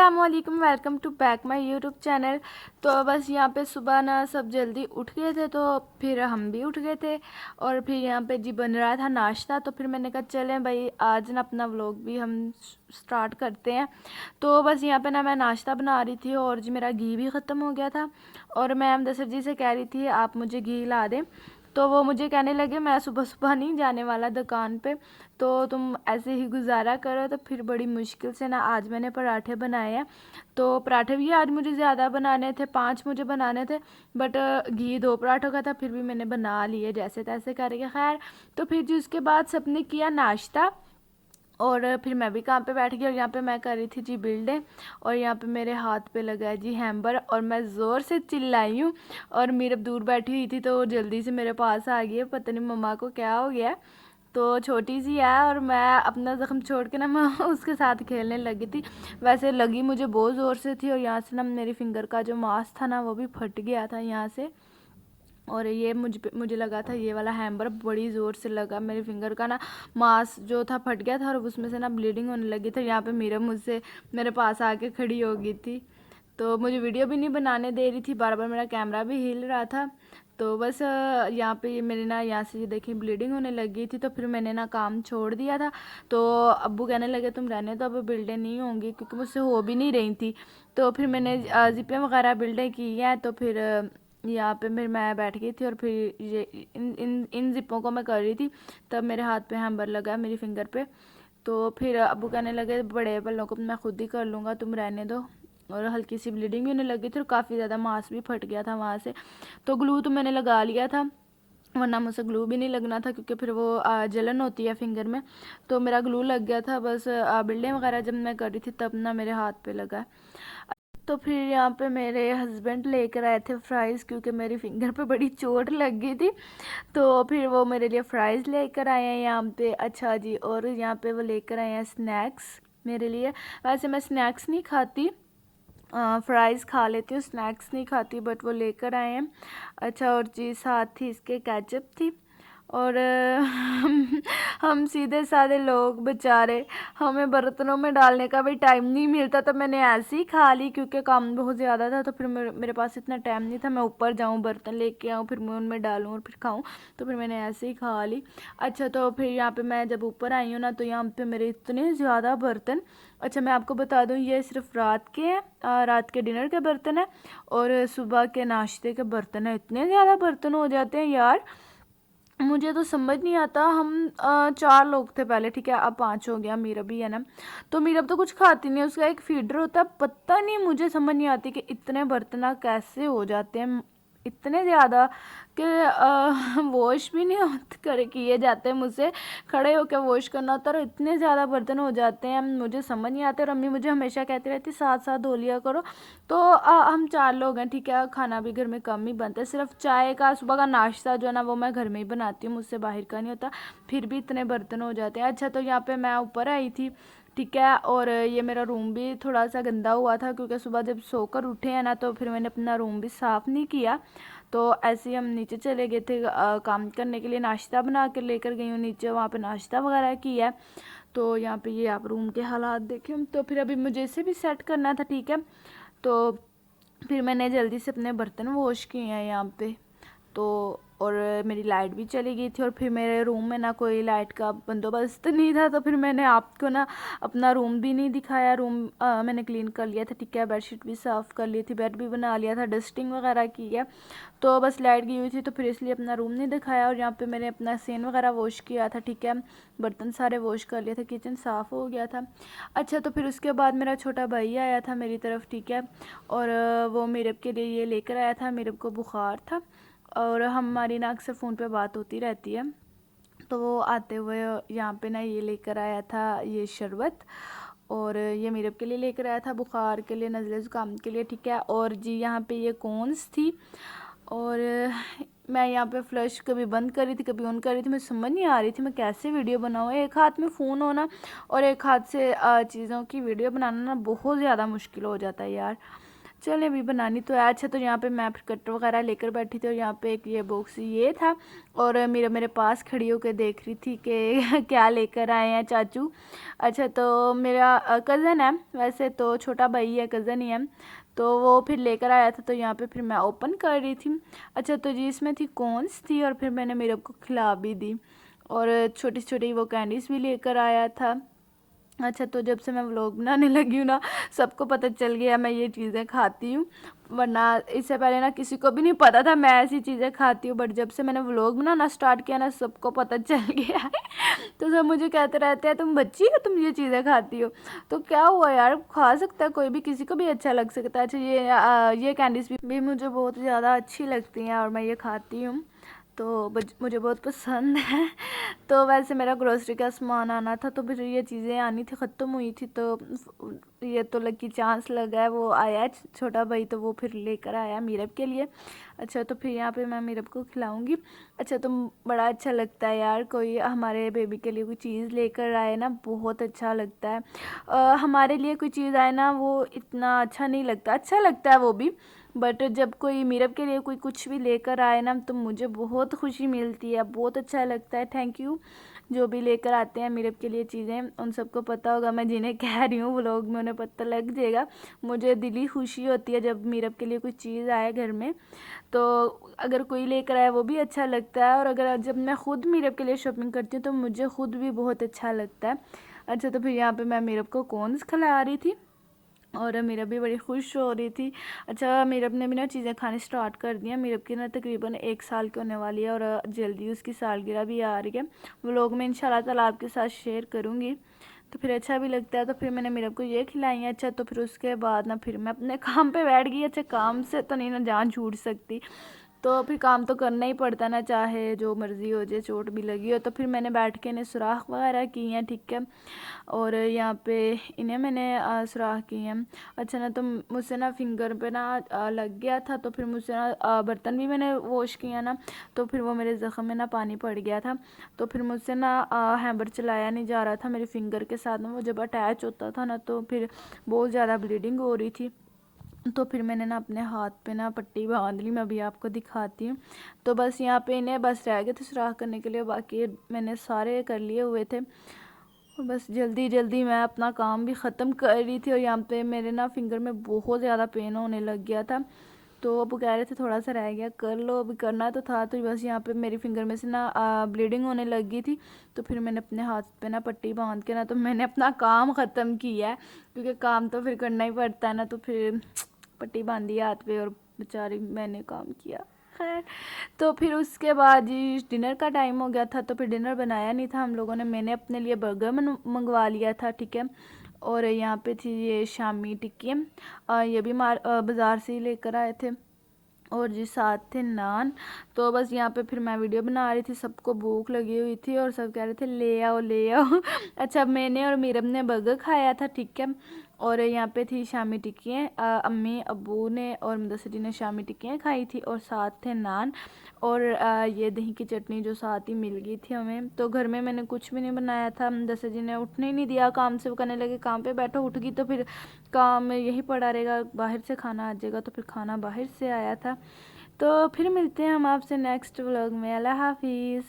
अस्सलामुअलैकुम, welcome to back my YouTube channel. तो बस यहाँ पे सुबह ना सब जल्दी उठ गए थे, तो फिर हम भी उठ गए थे और फिर यहाँ पे जी बन रहा था नाश्ता। तो फिर मैंने कहा चलें भाई आज ना अपना व्लॉग भी हम स्टार्ट करते हैं। तो बस यहाँ पे ना मैं नाश्ता बना रही थी और जी मेरा घी भी ख़त्म हो गया था और मैं अमदसर जी से कह रही थी आप मुझे घी ला दें। तो वो मुझे कहने लगे मैं सुबह सुबह नहीं जाने वाला दुकान पे, तो तुम ऐसे ही गुजारा करो। तो फिर बड़ी मुश्किल से ना आज मैंने पराठे बनाए हैं। तो पराठे भी आज मुझे ज़्यादा बनाने थे, 5 मुझे बनाने थे, बट घी 2 पराठों का था, फिर भी मैंने बना लिए जैसे तैसे करके। खैर, तो फिर जी उसके बाद सबने किया नाश्ता और फिर मैं भी काम पे बैठ गई और यहाँ पे मैं कर रही थी जी बिल्डें। और यहाँ पे मेरे हाथ पे लगा है जी हैम्बर और मैं ज़ोर से चिल्लाई हूँ। और मीरब दूर बैठी हुई थी तो वो जल्दी से मेरे पास आ गई है, पता नहीं मम्मा को क्या हो गया है। तो छोटी सी है और मैं अपना ज़ख्म छोड़ के ना मैं उसके साथ खेलने लगी थी। वैसे लगी मुझे बहुत ज़ोर से थी और यहाँ से ना मेरी फिंगर का जो मांस था ना वो भी फट गया था यहाँ से। और ये मुझे लगा था ये वाला हैम्बर बड़ी ज़ोर से लगा, मेरे फिंगर का ना मांस जो था फट गया था और उसमें से ना ब्लीडिंग होने लगी थी। यहाँ पे मीरा मुझसे मेरे पास आके खड़ी हो गई थी, तो मुझे वीडियो भी नहीं बनाने दे रही थी, बार बार मेरा कैमरा भी हिल रहा था। तो बस यहाँ पे ये मेरे ना यहाँ से ये देखिए ब्लीडिंग होने लगी थी, तो फिर मैंने ना काम छोड़ दिया था। तो अब्बू कहने लगे तुम रहने दो, अब बिल्डें नहीं होंगी, क्योंकि मुझसे हो भी नहीं रही थी। तो फिर मैंने जिपें वगैरह बिल्डें की हैं। तो फिर यहाँ पे फिर मैं बैठ गई थी और फिर ये इन जिपों को मैं कर रही थी, तब मेरे हाथ पे हैम्बर लगा मेरी फिंगर पे। तो फिर अब्बू कहने लगे बड़े पल्लों को मैं खुद ही कर लूँगा, तुम रहने दो। और हल्की सी ब्लीडिंग भी होने लगी थी और काफ़ी ज़्यादा मांस भी फट गया था वहाँ से। तो ग्लू तो मैंने लगा लिया था, वरना मुझसे ग्लू भी नहीं लगना था, क्योंकि फिर वो जलन होती है फिंगर में। तो मेरा ग्लू लग गया था, बस बिल्डिंग वगैरह जब मैं कर रही थी तब ना मेरे हाथ पे लगा। तो फिर यहाँ पे मेरे हस्बैंड लेकर आए थे फ्राइज़, क्योंकि मेरी फिंगर पे बड़ी चोट लग गई थी। तो फिर वो मेरे लिए फ़्राइज़ लेकर आए हैं यहाँ पे। अच्छा जी, और यहाँ पे वो लेकर आए हैं स्नैक्स मेरे लिए। वैसे मैं स्नैक्स नहीं खाती, फ़्राइज़ खा लेती हूँ, स्नैक्स नहीं खाती, बट वो लेकर आए हैं। अच्छा, और जी साथ ही इसके केचप थी। और हम सीधे साधे लोग बेचारे, हमें बर्तनों में डालने का भी टाइम नहीं मिलता, तो मैंने ऐसे ही खा ली, क्योंकि काम बहुत ज़्यादा था। तो फिर मेरे पास इतना टाइम नहीं था मैं ऊपर जाऊँ बर्तन लेके आऊँ फिर मैं उनमें डालूँ और फिर खाऊँ। तो फिर मैंने ऐसे ही खा ली। अच्छा, तो फिर यहाँ पे मैं जब ऊपर आई हूँ ना, तो यहाँ पे मेरे इतने ज़्यादा बर्तन। अच्छा, मैं आपको बता दूँ ये सिर्फ रात के हैं, रात के डिनर के बर्तन है और सुबह के नाश्ते के बर्तन है। इतने ज़्यादा बर्तन हो जाते हैं यार, मुझे तो समझ नहीं आता। हम 4 लोग थे पहले, ठीक है, अब 5 हो गया, मीरब भी है ना। तो मीरब तो कुछ खाती नहीं, उसका एक फीडर होता है, पता नहीं मुझे समझ नहीं आती कि इतने बर्तन कैसे हो जाते हैं इतने ज़्यादा कि वॉश भी नहीं कर किए जाते मुझसे, खड़े होकर वॉश करना होता है और इतने ज़्यादा बर्तन हो जाते हैं, मुझे समझ नहीं आते। और अम्मी मुझे हमेशा कहती रहती साथ साथ धो लिया करो। तो हम 4 लोग हैं, ठीक है, खाना भी घर में कम ही बनता है, सिर्फ चाय का सुबह का नाश्ता जो है ना वो मैं घर में ही बनाती हूँ, मुझसे बाहर का नहीं होता, फिर भी इतने बर्तन हो जाते हैं। अच्छा, तो यहाँ पे मैं ऊपर आई थी, ठीक है, और ये मेरा रूम भी थोड़ा सा गंदा हुआ था, क्योंकि सुबह जब सोकर उठे हैं ना तो फिर मैंने अपना रूम भी साफ़ नहीं किया। तो ऐसे ही हम नीचे चले गए थे काम करने के लिए, नाश्ता बना कर लेकर गई हूँ नीचे, वहाँ पे नाश्ता वगैरह किया। तो यहाँ पे ये आप रूम के हालात देखें। तो फिर अभी मुझे इसे भी सेट करना था, ठीक है। तो फिर मैंने जल्दी से अपने बर्तन वॉश किए हैं यहाँ पे। तो और मेरी लाइट भी चली गई थी और फिर मेरे रूम में ना कोई लाइट का बंदोबस्त नहीं था, तो फिर मैंने आपको ना अपना रूम भी नहीं दिखाया। रूम मैंने क्लीन कर लिया था, ठीक है, बेडशीट भी साफ़ कर ली थी, बेड भी बना लिया था, डस्टिंग वगैरह की है। तो बस लाइट गई हुई थी तो फिर इसलिए अपना रूम नहीं दिखाया। और यहाँ पे मैंने अपना सेन वगैरह वॉश किया था, ठीक है, बर्तन सारे वॉश कर लिए थे, किचन साफ़ हो गया था। अच्छा, तो फिर उसके बाद मेरा छोटा भाई आया था मेरी तरफ, ठीक है, और वो मीरब के लिए ये लेकर आया था, मीरब को बुखार था और हमारी ना अक्सर फ़ोन पे बात होती रहती है। तो वो आते हुए यहाँ पे ना ये लेकर आया था ये शरबत, और ये मीरब के लिए लेकर आया था बुखार के लिए, नज़ले ज़ुकाम के लिए, ठीक है। और जी यहाँ पे ये कॉर्न्स थी। और मैं यहाँ पे फ्लश कभी बंद कर रही थी कभी ऑन कर रही थी, मुझे समझ नहीं आ रही थी मैं कैसे वीडियो बनाऊँ। एक हाथ में फ़ोन होना और एक हाथ से चीज़ों की वीडियो बनाना ना बहुत ज़्यादा मुश्किल हो जाता है यार। चलें अभी बनानी तो है। अच्छा तो यहाँ पे मैं फिर कटर वगैरह लेकर बैठी थी और यहाँ पे एक ये बॉक्स ये था और मेरे पास खड़ी होकर देख रही थी कि क्या लेकर आए हैं चाचू। अच्छा तो मेरा कज़न है, वैसे तो छोटा भाई है, कज़न ही है, तो वो फिर लेकर आया था। तो यहाँ पे फिर मैं ओपन कर रही थी। अच्छा तो जी इसमें थी कॉर्न्स थी और फिर मैंने मेरे को खिला भी दी और छोटी छोटी वो कैंडीज़ भी लेकर आया था। अच्छा तो जब से मैं व्लॉग बनाने लगी हूँ ना, सबको पता चल गया मैं ये चीज़ें खाती हूँ, वरना इससे पहले ना किसी को भी नहीं पता था मैं ऐसी चीज़ें खाती हूँ। बट जब से मैंने व्लॉग बनाना स्टार्ट किया ना, सबको पता चल गया है। तो सब मुझे कहते रहते हैं तुम बच्ची हो, तुम ये चीज़ें खाती हो। तो क्या हुआ यार, खा सकता है कोई भी, किसी को भी अच्छा लग सकता है। अच्छा ये कैंडीज़ भी मुझे बहुत ज़्यादा अच्छी लगती हैं और मैं ये खाती हूँ, तो मुझे बहुत पसंद है। तो वैसे मेरा ग्रोसरी का सामान आना था, तो फिर ये चीज़ें आनी थी, ख़त्म हुई थी, तो ये तो लकी चांस लगा है, वो आया है छोटा भाई, तो वो फिर लेकर आया मीरब के लिए। अच्छा तो फिर यहाँ पे मैं मीरब को खिलाऊंगी। अच्छा तो बड़ा अच्छा लगता है यार, कोई हमारे बेबी के लिए कोई चीज़ लेकर आए ना, बहुत अच्छा लगता है। हमारे लिए कोई चीज़ आए ना, वो इतना अच्छा नहीं लगता, अच्छा लगता है वो भी, बट जब कोई मीरब के लिए कोई कुछ भी लेकर आए ना, तो मुझे बहुत खुशी मिलती है, बहुत अच्छा लगता है। थैंक यू जो भी लेकर आते हैं मीरब के लिए चीज़ें, उन सबको पता होगा मैं जिन्हें कह रही हूँ, व्लॉग में उन्हें पता लग जाएगा। मुझे दिली खुशी होती है जब मीरब के लिए कोई चीज़ आए घर में, तो अगर कोई लेकर आए वो भी अच्छा लगता है, और अगर जब मैं ख़ुद मीरब के लिए शॉपिंग करती हूँ तो मुझे ख़ुद भी बहुत अच्छा लगता है। अच्छा तो फिर यहाँ पर मैं मीरब को कॉर्न्स खिला रही थी और मीरब भी बड़ी खुश हो रही थी। अच्छा मीरब ने भी ना चीज़ें खानी स्टार्ट कर दिया। मीरब की ना तकरीबन 1 साल की होने वाली है और जल्दी उसकी सालगिरह भी आ रही है। व्लॉग में इंशाल्लाह ताला आपके साथ शेयर करूँगी, तो फिर अच्छा भी लगता है। तो फिर मैंने मीरब को ये खिलाई है। अच्छा तो फिर उसके बाद ना फिर मैं अपने काम पे बैठ गई। अच्छा काम से तो नहीं ना जान छूट सकती, तो फिर काम तो करना ही पड़ता ना, चाहे जो मर्ज़ी हो जाए, चोट भी लगी हो। तो फिर मैंने बैठ के इन्हें सुराख वगैरह की हैं, ठीक है, और यहाँ पे इन्हें मैंने सुराख की हैं। अच्छा ना तो मुझसे ना फिंगर पे ना लग गया था, तो फिर मुझसे ना बर्तन भी मैंने वॉश किया ना, तो फिर वो मेरे ज़ख़म में ना पानी पड़ गया था, तो फिर मुझसे ना हैमर चलाया नहीं जा रहा था, मेरे फिंगर के साथ ना वो जब अटैच होता था ना, तो फिर बहुत ज़्यादा ब्लीडिंग हो रही थी। तो फिर मैंने ना अपने हाथ पे ना पट्टी बांध ली, मैं अभी आपको दिखाती हूँ। तो बस यहाँ पे इन्हें बस रह गए थे सुराख करने के लिए, बाकी मैंने सारे कर लिए हुए थे। और बस जल्दी जल्दी मैं अपना काम भी ख़त्म कर रही थी, और यहाँ पे मेरे ना फिंगर में बहुत ज़्यादा पेन होने लग गया था, तो अब कह रहे थे थोड़ा सा रह गया कर लो, अभी करना तो था। तो बस यहाँ पे मेरी फिंगर में से ना ब्लीडिंग होने लग गई थी, तो फिर मैंने अपने हाथ पे ना पट्टी बांध के ना, तो मैंने अपना काम ख़त्म किया है, क्योंकि काम तो फिर करना ही पड़ता है ना। तो फिर पट्टी बांधी हाथ पे और बेचारी मैंने काम किया। खैर तो फिर उसके बाद जी डिनर का टाइम हो गया था, तो फिर डिनर बनाया नहीं था हम लोगों ने, मैंने अपने लिए बर्गर मंगवा लिया था, ठीक है। और यहाँ पे थी ये शामी टिक्की, ये भी बाज़ार से ही लेकर आए थे, और जी साथ थे नान। तो बस यहाँ पे फिर मैं वीडियो बना रही थी, सबको भूख लगी हुई थी और सब कह रहे थे ले आओ ले आओ। अच्छा मैंने और मीरब ने बर्गर खाया था, ठीक है, और यहाँ पे थी शामी टिक्कियाँ, अम्मी अब्बू ने और मुदस्सिर जी ने शामी टिक्कियाँ खाई थी, और साथ थे नान, और ये दही की चटनी जो साथ ही मिल गई थी हमें। तो घर में मैंने कुछ भी नहीं बनाया था, मुदस्सिर जी ने उठने ही नहीं दिया काम से, वो कहने लगे काम पे बैठो, उठ गई तो फिर काम यही पड़ा रहेगा, बाहर से खाना आ जाएगा, तो फिर खाना बाहर से आया था। तो फिर मिलते हैं हम आपसे नेक्स्ट व्लॉग में। अल्लाह हाफिज़।